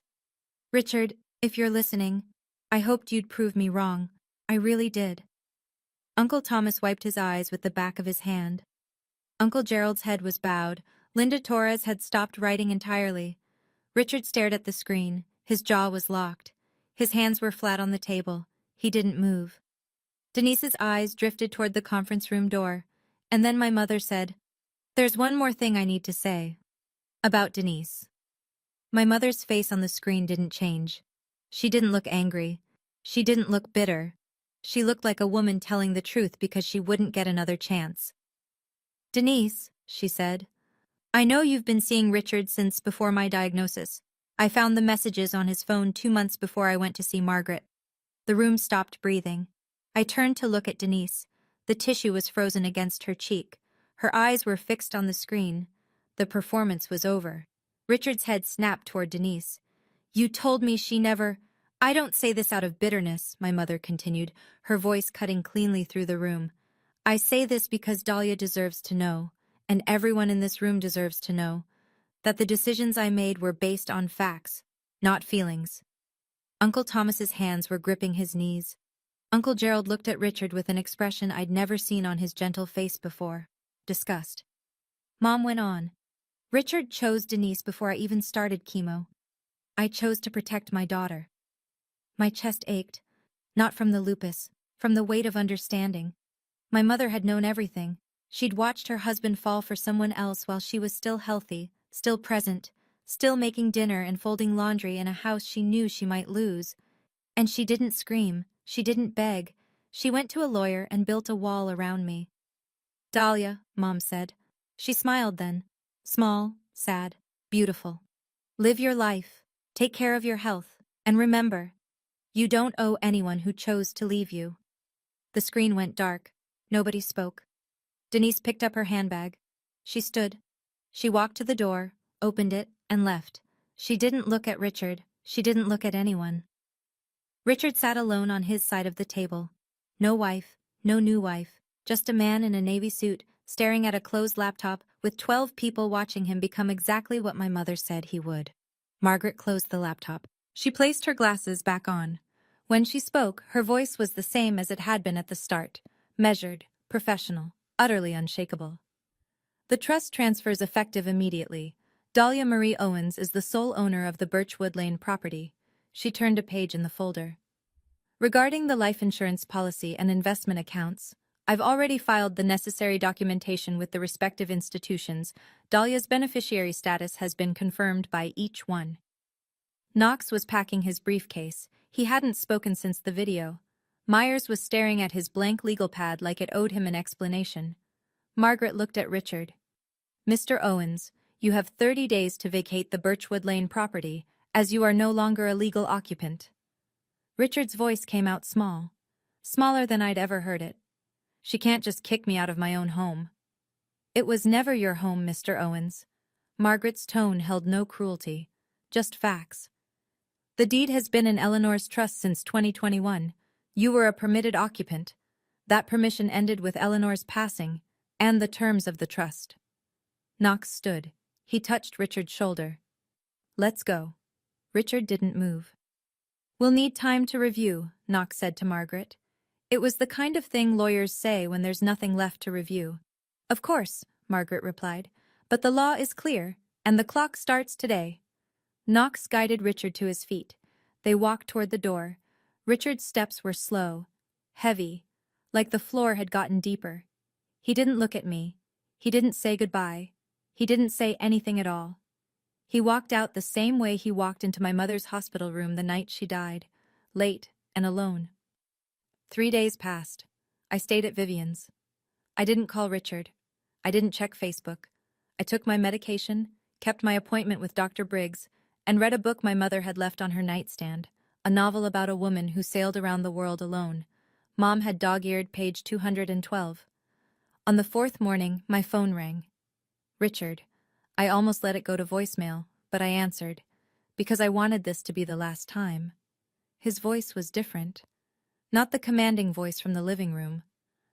"Richard, if you're listening, I hoped you'd prove me wrong. I really did." Uncle Thomas wiped his eyes with the back of his hand. Uncle Gerald's head was bowed. Linda Torres had stopped writing entirely. Richard stared at the screen. His jaw was locked. His hands were flat on the table. He didn't move. Denise's eyes drifted toward the conference room door, and then my mother said, "There's one more thing I need to say. About Denise." My mother's face on the screen didn't change. She didn't look angry. She didn't look bitter. She looked like a woman telling the truth because she wouldn't get another chance. "Denise," she said, "I know you've been seeing Richard since before my diagnosis. I found the messages on his phone 2 months before I went to see Margaret." The room stopped breathing. I turned to look at Denise. The tissue was frozen against her cheek. Her eyes were fixed on the screen. The performance was over. Richard's head snapped toward Denise. "You told me she never—" "I don't say this out of bitterness," my mother continued, her voice cutting cleanly through the room. "I say this because Dahlia deserves to know, and everyone in this room deserves to know, that the decisions I made were based on facts, not feelings." Uncle Thomas's hands were gripping his knees. Uncle Gerald looked at Richard with an expression I'd never seen on his gentle face before. Disgust. Mom went on. "Richard chose Denise before I even started chemo. I chose to protect my daughter." My chest ached, not from the lupus, from the weight of understanding. My mother had known everything. She'd watched her husband fall for someone else while she was still healthy, still present, still making dinner and folding laundry in a house she knew she might lose. And she didn't scream, she didn't beg. She went to a lawyer and built a wall around me. "Dahlia," Mom said. She smiled then. Small, sad, beautiful. "Live your life, take care of your health, and remember, you don't owe anyone who chose to leave you." The screen went dark. Nobody spoke. Denise picked up her handbag. She stood. She walked to the door, opened it, and left. She didn't look at Richard. She didn't look at anyone. Richard sat alone on his side of the table. No wife, no new wife, just a man in a navy suit, staring at a closed laptop with 12 people watching him become exactly what my mother said he would. Margaret closed the laptop. She placed her glasses back on. When she spoke, her voice was the same as it had been at the start. Measured, professional, utterly unshakable. "The trust transfers effective immediately. Dahlia Marie Owens is the sole owner of the Birchwood Lane property." She turned a page in the folder. "Regarding the life insurance policy and investment accounts, I've already filed the necessary documentation with the respective institutions. Dahlia's beneficiary status has been confirmed by each one." Knox was packing his briefcase. He hadn't spoken since the video. Myers was staring at his blank legal pad like it owed him an explanation. Margaret looked at Richard. "Mr. Owens, you have 30 days to vacate the Birchwood Lane property, as you are no longer a legal occupant." Richard's voice came out small. Smaller than I'd ever heard it. "She can't just kick me out of my own home." "It was never your home, Mr. Owens." Margaret's tone held no cruelty, just facts. "The deed has been in Eleanor's trust since 2021. You were a permitted occupant. That permission ended with Eleanor's passing, and the terms of the trust." Knox stood. He touched Richard's shoulder. "Let's go." Richard didn't move. "We'll need time to review," Knox said to Margaret. It was the kind of thing lawyers say when there's nothing left to review. "Of course," Margaret replied, "but the law is clear, and the clock starts today." Knox guided Richard to his feet. They walked toward the door. Richard's steps were slow, heavy, like the floor had gotten deeper. He didn't look at me. He didn't say goodbye. He didn't say anything at all. He walked out the same way he walked into my mother's hospital room the night she died, late and alone. 3 days passed. I stayed at Vivian's. I didn't call Richard. I didn't check Facebook. I took my medication, kept my appointment with Dr. Briggs, and read a book my mother had left on her nightstand, a novel about a woman who sailed around the world alone. Mom had dog-eared page 212. On the fourth morning, my phone rang. Richard. I almost let it go to voicemail, but I answered, because I wanted this to be the last time. His voice was different. Not the commanding voice from the living room.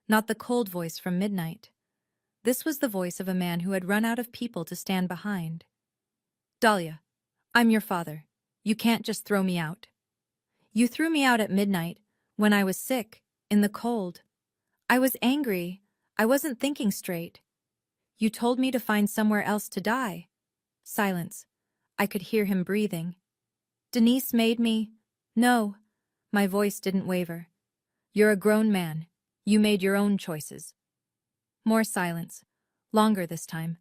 Not the cold voice from midnight. This was the voice of a man who had run out of people to stand behind. Dahlia, I'm your father. You can't just throw me out. You threw me out at midnight, when I was sick, in the cold. I was angry. I wasn't thinking straight. You told me to find somewhere else to die. Silence. I could hear him breathing. Denise made me. No. My voice didn't waver. You're a grown man. You made your own choices. More silence. Longer this time.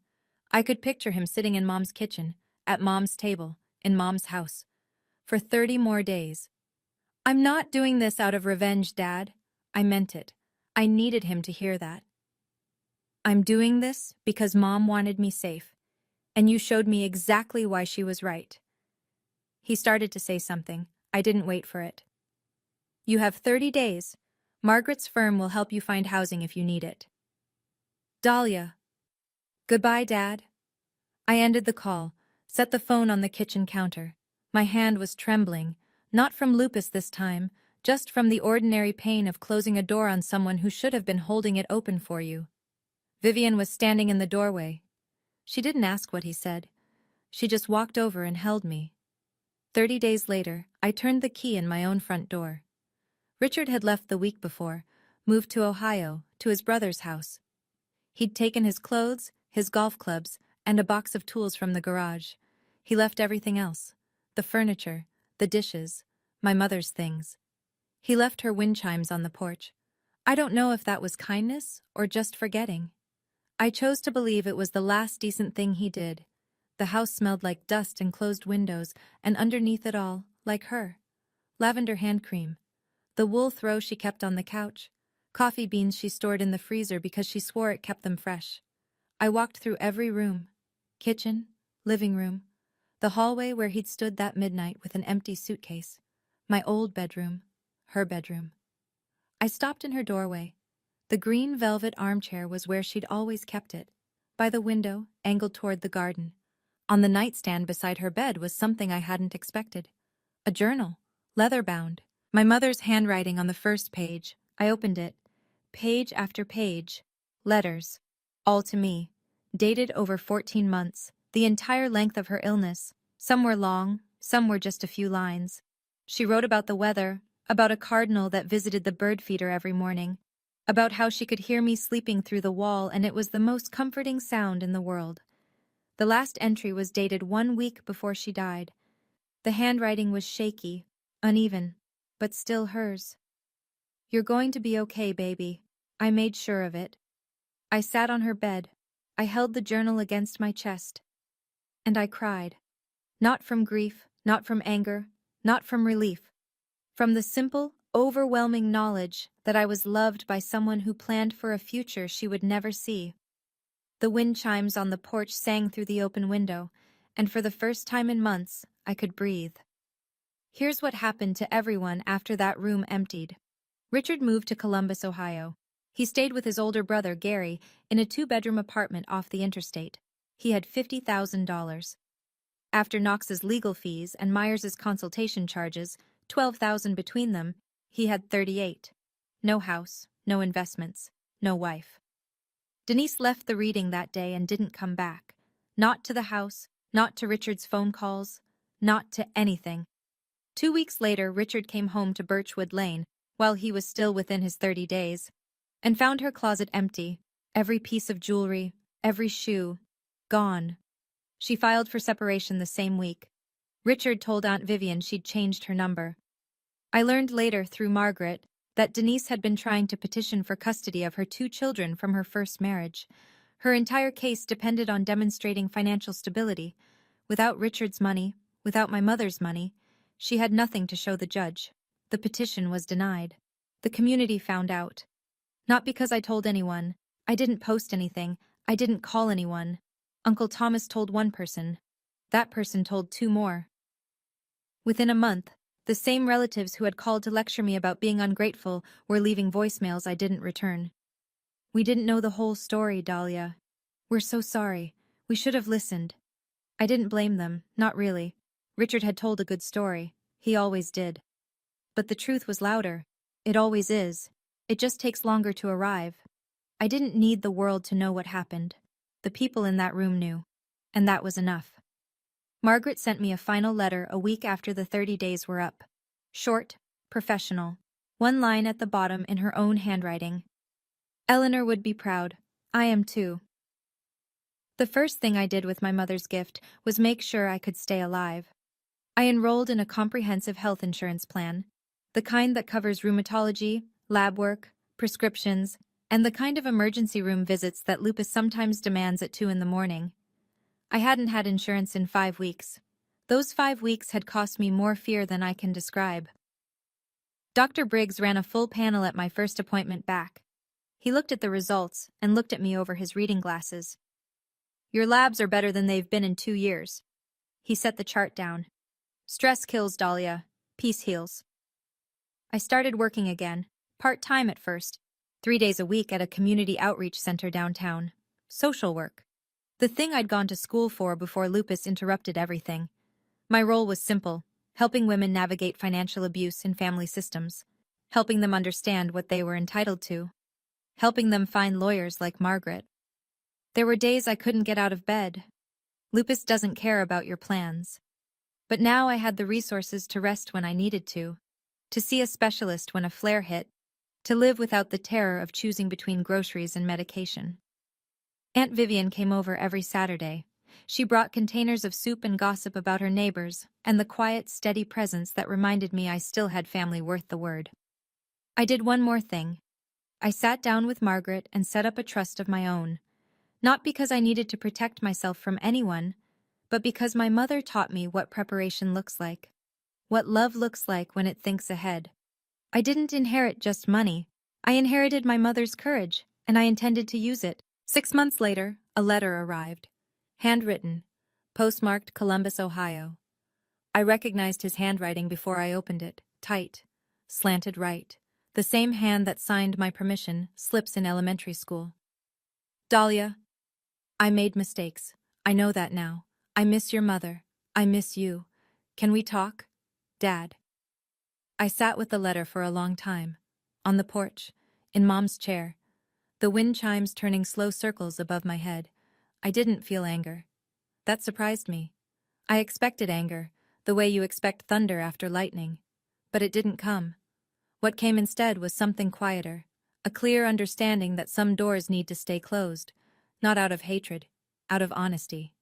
I could picture him sitting in Mom's kitchen, at Mom's table, in Mom's house. For 30 more days. I'm not doing this out of revenge, Dad. I meant it. I needed him to hear that. I'm doing this because Mom wanted me safe, and you showed me exactly why she was right. He started to say something. I didn't wait for it. You have 30 days. Margaret's firm will help you find housing if you need it. Dahlia. Goodbye, Dad. I ended the call, set the phone on the kitchen counter. My hand was trembling, not from lupus this time, just from the ordinary pain of closing a door on someone who should have been holding it open for you. Vivian was standing in the doorway. She didn't ask what he said. She just walked over and held me. 30 days later, I turned the key in my own front door. Richard had left the week before, moved to Ohio, to his brother's house. He'd taken his clothes, his golf clubs, and a box of tools from the garage. He left everything else. The furniture, the dishes, my mother's things. He left her wind chimes on the porch. I don't know if that was kindness or just forgetting. I chose to believe it was the last decent thing he did. The house smelled like dust and closed windows, and underneath it all, like her. Lavender hand cream. The wool throw she kept on the couch. Coffee beans she stored in the freezer because she swore it kept them fresh. I walked through every room. Kitchen, living room. The hallway where he'd stood that midnight with an empty suitcase. My old bedroom. Her bedroom. I stopped in her doorway. The green velvet armchair was where she'd always kept it, by the window, angled toward the garden. On the nightstand beside her bed was something I hadn't expected. A journal, leather-bound. My mother's handwriting on the first page. I opened it. Page after page. Letters. All to me. Dated over 14 months. The entire length of her illness. Some were long, some were just a few lines. She wrote about the weather, about a cardinal that visited the bird feeder every morning, about how she could hear me sleeping through the wall and it was the most comforting sound in the world. The last entry was dated 1 week before she died. The handwriting was shaky, uneven, but still hers. You're going to be okay, baby. I made sure of it. I sat on her bed. I held the journal against my chest. And I cried. Not from grief, not from anger, not from relief. From the simple, overwhelming knowledge that I was loved by someone who planned for a future she would never see. The wind chimes on the porch sang through the open window, and for the first time in months, I could breathe. Here's what happened to everyone after that room emptied. Richard moved to Columbus, Ohio. He stayed with his older brother, Gary, in a 2-bedroom apartment off the interstate. He had $50,000. After Knox's legal fees and Myers's consultation charges, $12,000 between them, he had 38. No house, no investments, no wife. Denise left the reading that day and didn't come back. Not to the house, not to Richard's phone calls, not to anything. 2 weeks later, Richard came home to Birchwood Lane, while he was still within his 30 days, and found her closet empty, every piece of jewelry, every shoe, gone. She filed for separation the same week. Richard told Aunt Vivian she'd changed her number. I learned later through Margaret that Denise had been trying to petition for custody of her 2 children from her first marriage. Her entire case depended on demonstrating financial stability. Without Richard's money, without my mother's money, she had nothing to show the judge. The petition was denied. The community found out. Not because I told anyone. I didn't post anything. I didn't call anyone. Uncle Thomas told one person. That person told two more. Within a month, the same relatives who had called to lecture me about being ungrateful were leaving voicemails I didn't return. We didn't know the whole story, Dahlia. We're so sorry. We should have listened. I didn't blame them, not really. Richard had told a good story. He always did. But the truth was louder. It always is. It just takes longer to arrive. I didn't need the world to know what happened. The people in that room knew. And that was enough. Margaret sent me a final letter a week after the 30 days were up. Short, professional. One line at the bottom in her own handwriting. Eleanor would be proud. I am too. The first thing I did with my mother's gift was make sure I could stay alive. I enrolled in a comprehensive health insurance plan, the kind that covers rheumatology, lab work, prescriptions, and the kind of emergency room visits that lupus sometimes demands at 2 in the morning. I hadn't had insurance in 5 weeks. Those 5 weeks had cost me more fear than I can describe. Dr. Briggs ran a full panel at my first appointment back. He looked at the results and looked at me over his reading glasses. Your labs are better than they've been in 2 years. He set the chart down. Stress kills, Dahlia. Peace heals. I started working again, part-time at first, 3 days a week at a community outreach center downtown. Social work. The thing I'd gone to school for before lupus interrupted everything. My role was simple, helping women navigate financial abuse in family systems, helping them understand what they were entitled to, helping them find lawyers like Margaret. There were days I couldn't get out of bed. Lupus doesn't care about your plans. But now I had the resources to rest when I needed to see a specialist when a flare hit, to live without the terror of choosing between groceries and medication. Aunt Vivian came over every Saturday. She brought containers of soup and gossip about her neighbors, and the quiet, steady presence that reminded me I still had family worth the word. I did one more thing. I sat down with Margaret and set up a trust of my own. Not because I needed to protect myself from anyone, but because my mother taught me what preparation looks like, what love looks like when it thinks ahead. I didn't inherit just money. I inherited my mother's courage, and I intended to use it. 6 months later, a letter arrived. Handwritten, postmarked Columbus, Ohio. I recognized his handwriting before I opened it, tight, slanted right, the same hand that signed my permission slips in elementary school. Dahlia, I made mistakes. I know that now. I miss your mother. I miss you. Can we talk? Dad. I sat with the letter for a long time. On the porch, in Mom's chair, the wind chimes turning slow circles above my head. I didn't feel anger. That surprised me. I expected anger, the way you expect thunder after lightning. But it didn't come. What came instead was something quieter, a clear understanding that some doors need to stay closed, not out of hatred, out of honesty.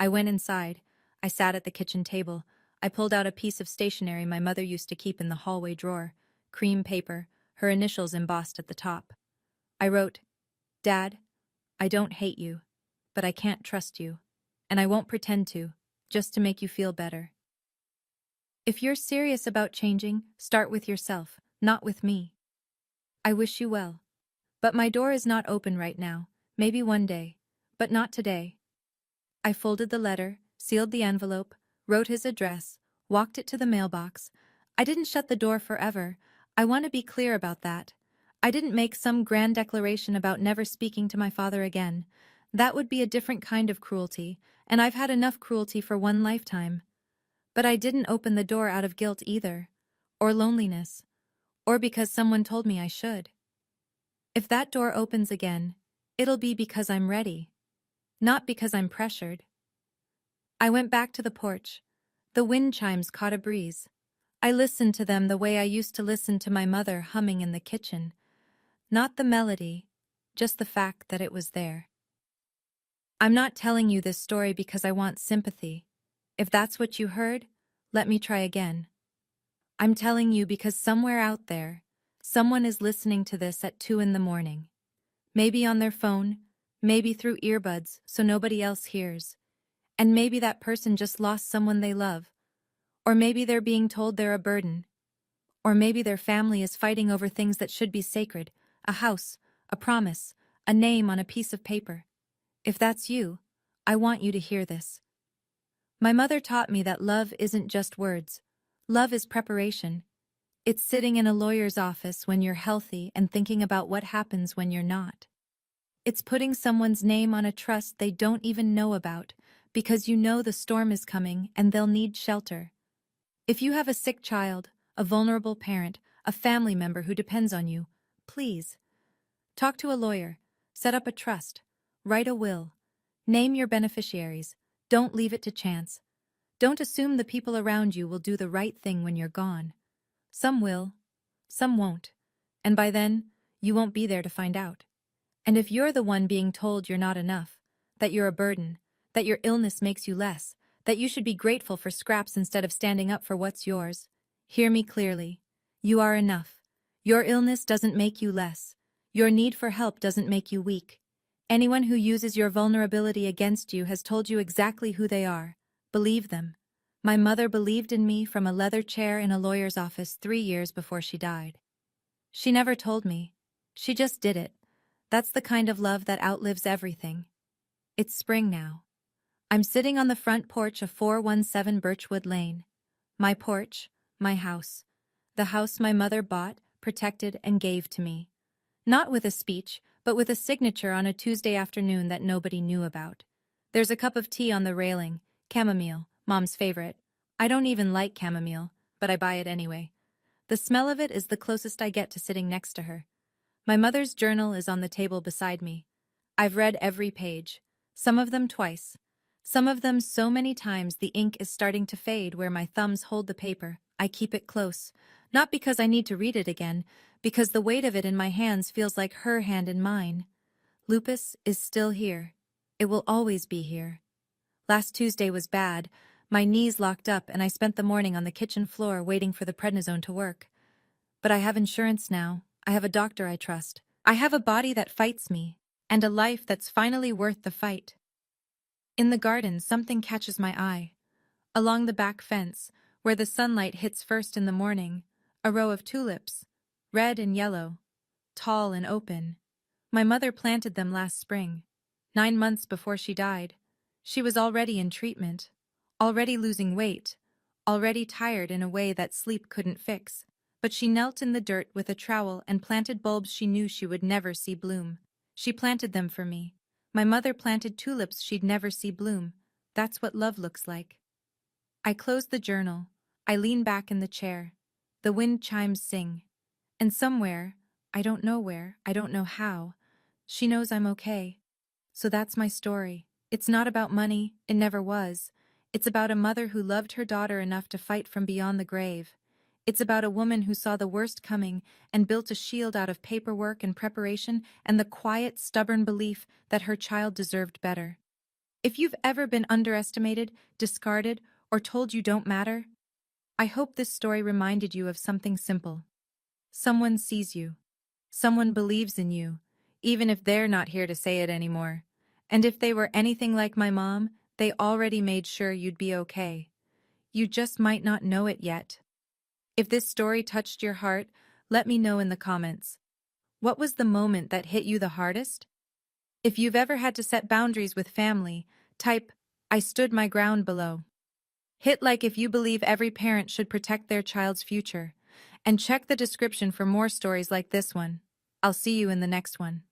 I went inside. I sat at the kitchen table. I pulled out a piece of stationery my mother used to keep in the hallway drawer, cream paper, her initials embossed at the top. I wrote, Dad, I don't hate you, but I can't trust you, and I won't pretend to, just to make you feel better. If you're serious about changing, start with yourself, not with me. I wish you well. But my door is not open right now, maybe one day, but not today. I folded the letter, sealed the envelope, wrote his address, walked it to the mailbox. I didn't shut the door forever. I want to be clear about that. I didn't make some grand declaration about never speaking to my father again. That would be a different kind of cruelty, and I've had enough cruelty for one lifetime. But I didn't open the door out of guilt either, or loneliness, or because someone told me I should. If that door opens again, it'll be because I'm ready, not because I'm pressured. I went back to the porch. The wind chimes caught a breeze. I listened to them the way I used to listen to my mother humming in the kitchen. Not the melody, just the fact that it was there. I'm not telling you this story because I want sympathy. If that's what you heard, let me try again. I'm telling you because somewhere out there, someone is listening to this at 2 in the morning. Maybe on their phone, maybe through earbuds so nobody else hears. And maybe that person just lost someone they love. Or maybe they're being told they're a burden. Or maybe their family is fighting over things that should be sacred, a house, a promise, a name on a piece of paper. If that's you, I want you to hear this. My mother taught me that love isn't just words. Love is preparation. It's sitting in a lawyer's office when you're healthy and thinking about what happens when you're not. It's putting someone's name on a trust they don't even know about, because you know the storm is coming and they'll need shelter. If you have a sick child, a vulnerable parent, a family member who depends on you, please talk to a lawyer, set up a trust, write a will, name your beneficiaries, don't leave it to chance. Don't assume the people around you will do the right thing when you're gone. Some will, some won't, and by then, you won't be there to find out. And if you're the one being told you're not enough, that you're a burden, that your illness makes you less, that you should be grateful for scraps instead of standing up for what's yours, hear me clearly. You are enough. Your illness doesn't make you less. Your need for help doesn't make you weak. Anyone who uses your vulnerability against you has told you exactly who they are. Believe them. My mother believed in me from a leather chair in a lawyer's office 3 years before she died. She never told me. She just did it. That's the kind of love that outlives everything. It's spring now. I'm sitting on the front porch of 417 Birchwood Lane. My porch, my house. The house my mother bought, protected, and gave to me. Not with a speech, but with a signature on a Tuesday afternoon that nobody knew about. There's a cup of tea on the railing, chamomile, Mom's favorite. I don't even like chamomile, but I buy it anyway. The smell of it is the closest I get to sitting next to her. My mother's journal is on the table beside me. I've read every page, some of them twice. Some of them so many times the ink is starting to fade where my thumbs hold the paper. I keep it close, not because I need to read it again, because the weight of it in my hands feels like her hand in mine. Lupus is still here. It will always be here. Last Tuesday was bad. My knees locked up and I spent the morning on the kitchen floor waiting for the prednisone to work. But I have insurance now. I have a doctor I trust. I have a body that fights me, and a life that's finally worth the fight. In the garden, something catches my eye. Along the back fence, where the sunlight hits first in the morning, a row of tulips, red and yellow, tall and open. My mother planted them last spring, 9 months before she died. She was already in treatment, already losing weight, already tired in a way that sleep couldn't fix. But she knelt in the dirt with a trowel and planted bulbs she knew she would never see bloom. She planted them for me. My mother planted tulips she'd never see bloom. That's what love looks like. I close the journal. I lean back in the chair. The wind chimes sing. And somewhere, I don't know where, I don't know how, she knows I'm okay. So that's my story. It's not about money, it never was. It's about a mother who loved her daughter enough to fight from beyond the grave. It's about a woman who saw the worst coming and built a shield out of paperwork and preparation and the quiet, stubborn belief that her child deserved better. If you've ever been underestimated, discarded, or told you don't matter, I hope this story reminded you of something simple. Someone sees you. Someone believes in you, even if they're not here to say it anymore. And if they were anything like my mom, they already made sure you'd be okay. You just might not know it yet. If this story touched your heart, let me know in the comments. What was the moment that hit you the hardest? If you've ever had to set boundaries with family, type, "I stood my ground" below. Hit like if you believe every parent should protect their child's future. And check the description for more stories like this one. I'll see you in the next one.